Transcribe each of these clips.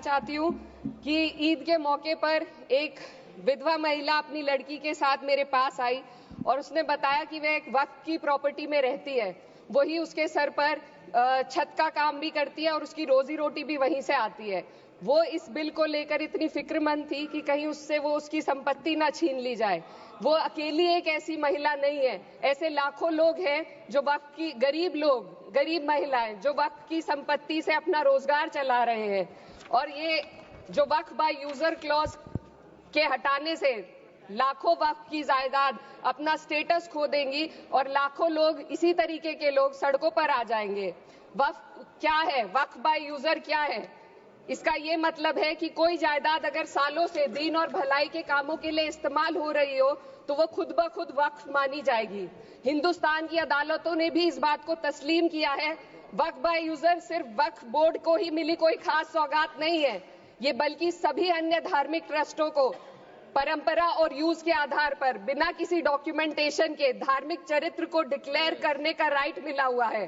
चाहती हूँ कि ईद के मौके पर एक विधवा महिला अपनी लड़की के साथ मेरे पास आई और उसने बताया कि वह एक वक्फ की प्रॉपर्टी में रहती है, वही उसके सर पर छत का काम भी करती है और उसकी रोजी रोटी भी वहीं से आती है। वो इस बिल को लेकर इतनी फिक्रमंद थी कि कहीं उससे वो उसकी संपत्ति ना छीन ली जाए। वो अकेली एक ऐसी महिला नहीं है, ऐसे लाखों लोग हैं जो वक्फ की, गरीब महिलाएं जो वक्फ की संपत्ति से अपना रोजगार चला रहे हैं। और ये जो वक्फ बाय यूजर क्लॉज के हटाने से लाखों वक्फ की जायदाद अपना स्टेटस खो देंगी और लाखों लोग, इसी तरीके के लोग सड़कों पर आ जाएंगे। वक्फ क्या है? वक्फ बाय यूजर क्या है? इसका ये मतलब है कि कोई जायदाद अगर सालों से दीन और भलाई के कामों के लिए इस्तेमाल हो रही हो तो वो खुद ब खुद वक्फ मानी जाएगी। हिंदुस्तान की अदालतों ने भी इस बात को तस्लीम किया है। वक्फ बाय यूजर सिर्फ वक्फ बोर्ड को ही मिली कोई खास सौगात नहीं है, ये बल्कि सभी अन्य धार्मिक ट्रस्टों को परंपरा और यूज के आधार पर बिना किसी डॉक्यूमेंटेशन के धार्मिक चरित्र को डिक्लेयर करने का राइट मिला हुआ है।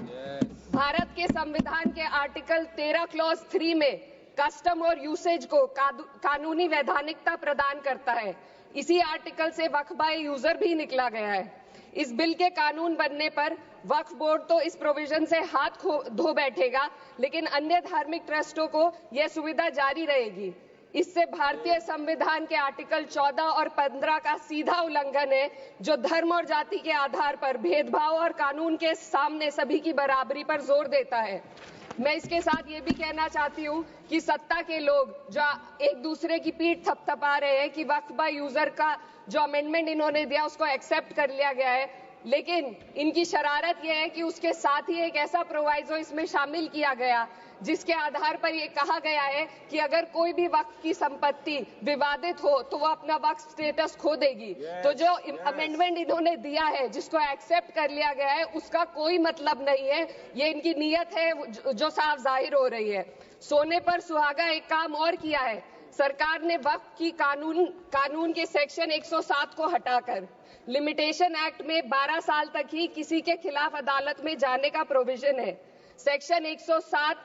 भारत के संविधान के आर्टिकल 13 क्लॉज 3 में कस्टम और यूसेज को कानूनी वैधानिकता प्रदान करता है। इसी आर्टिकल से वक्फ बाय यूजर भी निकला गया है। इस बिल के कानून बनने पर वक्फ बोर्ड तो इस प्रोविजन से हाथ धो बैठेगा, लेकिन अन्य धार्मिक ट्रस्टों को यह सुविधा जारी रहेगी। इससे भारतीय संविधान के आर्टिकल 14 और 15 का सीधा उल्लंघन है, जो धर्म और जाति के आधार पर भेदभाव और कानून के सामने सभी की बराबरी पर जोर देता है। मैं इसके साथ ये भी कहना चाहती हूँ कि सत्ता के लोग जो एक दूसरे की पीठ थपथपा रहे हैं कि वक्फ बाय यूजर का जो अमेंडमेंट इन्होंने दिया उसको एक्सेप्ट कर लिया गया है, लेकिन इनकी शरारत यह है कि उसके साथ ही एक ऐसा प्रोवाइजो इसमें शामिल किया गया जिसके आधार पर यह कहा गया है कि अगर कोई भी वक्फ की संपत्ति विवादित हो तो वो अपना वक्फ स्टेटस खो देगी। तो जो अमेंडमेंट इन्होंने दिया है, जिसको एक्सेप्ट कर लिया गया है, उसका कोई मतलब नहीं है। ये इनकी नीयत है जो साफ जाहिर हो रही है। सोने पर सुहागा एक काम और किया है। सरकार ने वक्फ की कानून के सेक्शन 107 को हटाकर लिमिटेशन एक्ट में 12 साल तक ही किसी के खिलाफ अदालत में जाने का प्रोविजन है। सेक्शन 107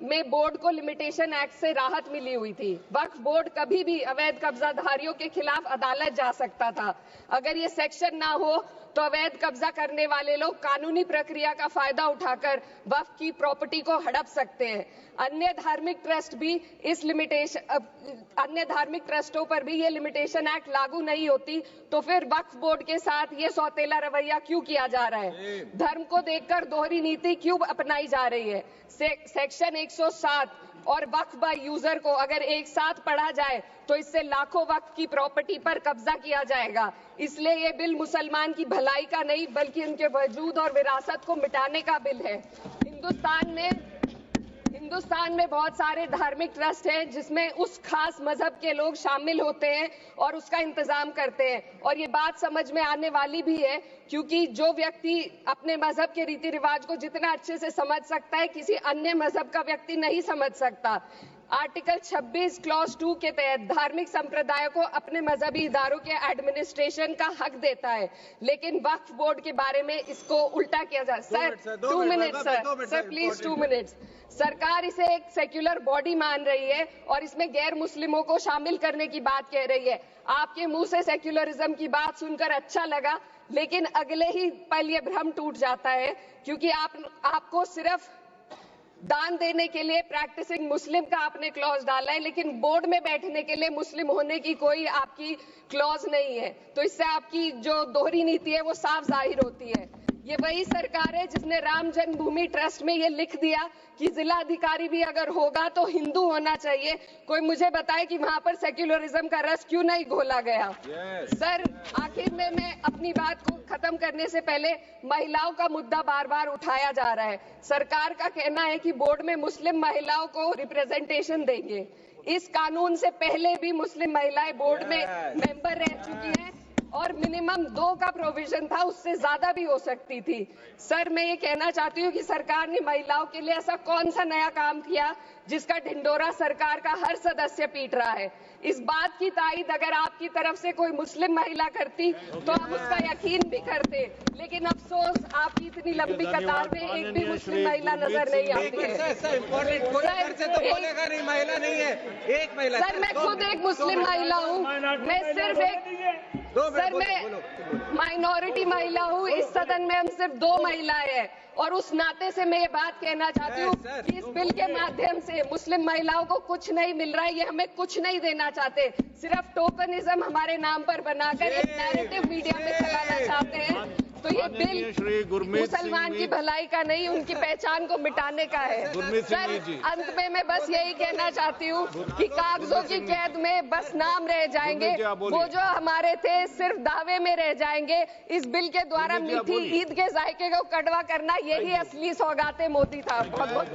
में बोर्ड को लिमिटेशन एक्ट से राहत मिली हुई थी। वक्फ बोर्ड कभी भी अवैध कब्जाधारियों के खिलाफ अदालत जा सकता था। अगर ये सेक्शन ना हो तो अवैध कब्जा करने वाले लोग कानूनी प्रक्रिया का फायदा उठाकर वक्फ की प्रॉपर्टी को हड़प सकते हैं। अन्य धार्मिक ट्रस्टों पर भी ये लिमिटेशन एक्ट लागू नहीं होती, तो फिर वक्फ बोर्ड के साथ ये सौतेला रवैया क्यों किया जा रहा है? धर्म को देखकर दोहरी नीति क्यों अपनाई जा रही है? सेक्शन 107 और वक्फ बाय यूजर को अगर एक साथ पढ़ा जाए तो इससे लाखों वक्फ की प्रॉपर्टी पर कब्जा किया जाएगा। इसलिए ये बिल मुसलमान की भलाई का नहीं बल्कि उनके वजूद और विरासत को मिटाने का बिल है। हिंदुस्तान में बहुत सारे धार्मिक ट्रस्ट हैं जिसमें उस खास मजहब के लोग शामिल होते हैं और उसका इंतजाम करते हैं। और ये बात समझ में आने वाली भी है, क्योंकि जो व्यक्ति अपने मजहब के रीति रिवाज को जितना अच्छे से समझ सकता है, किसी अन्य मजहब का व्यक्ति नहीं समझ सकता। आर्टिकल 26 क्लॉज 2 के तहत धार्मिक संप्रदायों को अपने मजहबी इदारों के एडमिनिस्ट्रेशन का हक देता है, लेकिन वक्फ बोर्ड के बारे में इसको उल्टा किया जा। Sir 2 minute sir please 2 minutes. सरकार इसे एक सेक्युलर बॉडी मान रही है और इसमें गैर मुस्लिमों को शामिल करने की बात कह रही है। आपके मुंह से सेक्युलरिज्म की बात सुनकर अच्छा लगा, लेकिन अगले ही पल ये भ्रम टूट जाता है, क्योंकि आपको सिर्फ दान देने के लिए प्रैक्टिसिंग मुस्लिम का आपने क्लॉज डाला है, लेकिन बोर्ड में बैठने के लिए मुस्लिम होने की कोई आपकी क्लॉज नहीं है। तो इससे आपकी जो दोहरी नीति है वो साफ जाहिर होती है। ये वही सरकार है जिसने राम जन्मभूमि ट्रस्ट में ये लिख दिया कि जिला अधिकारी भी अगर होगा तो हिंदू होना चाहिए। कोई मुझे बताए कि वहां पर सेक्युलरिज्म का रस क्यों नहीं घोला गया? सर आखिर में मैं अपनी बात को खत्म करने से पहले महिलाओं का मुद्दा बार बार उठाया जा रहा है। सरकार का कहना है कि बोर्ड में मुस्लिम महिलाओं को रिप्रेजेंटेशन देंगे। इस कानून से पहले भी मुस्लिम महिलाएं बोर्ड में मेंबर रह चुकी हैं और मिनिमम 2 का प्रोविजन था, उससे ज्यादा भी हो सकती थी। सर, मैं ये कहना चाहती हूँ कि सरकार ने महिलाओं के लिए ऐसा कौन सा नया काम किया जिसका ढिंढोरा सरकार का हर सदस्य पीट रहा है। इस बात की तायीद अगर आपकी तरफ से कोई मुस्लिम महिला करती तो आप उसका यकीन भी करते, लेकिन अफसोस आपकी इतनी लंबी कतार में एक भी मुस्लिम महिला नजर नहीं आती है। सर, मैं खुद एक मुस्लिम महिला हूँ, मैं सिर्फ मैं माइनॉरिटी महिला हूँ। इस सदन में हम सिर्फ 2 महिलाएं हैं और उस नाते से मैं ये बात कहना चाहती हूँ कि इस बिल के माध्यम से मुस्लिम महिलाओं को कुछ नहीं मिल रहा है। ये हमें कुछ नहीं देना चाहते, सिर्फ टोकनिज्म हमारे नाम पर बनाकर एक नैरेटिव मीडिया में चलाना चाहते हैं। तो ये बिल मुसलमान की भलाई का नहीं, उनकी पहचान को मिटाने का है। सर, अंत में मैं बस यही कहना चाहती हूँ कि कागजों की कैद में बस नाम रह जाएंगे, वो जो हमारे थे सिर्फ दावे में रह जाएंगे। इस बिल के द्वारा मीठी ईद के जायके को कड़वा करना, यही असली सौगाते मोदी था। बहुत बहुत